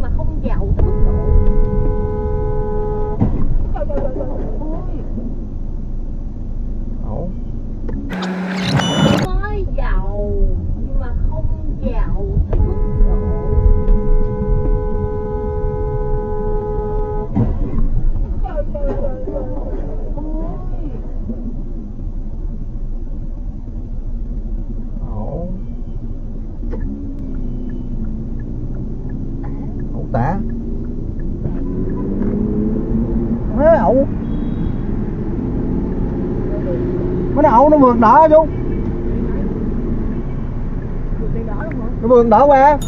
nhưng mà không giàu tới mức độ. Ủa? Mới giàu nhưng mà không giàu tới mức độ. Ủa tả mấy ẩu mấy ẩu nó vượt đỏ chú, nó vượt đỏ qua.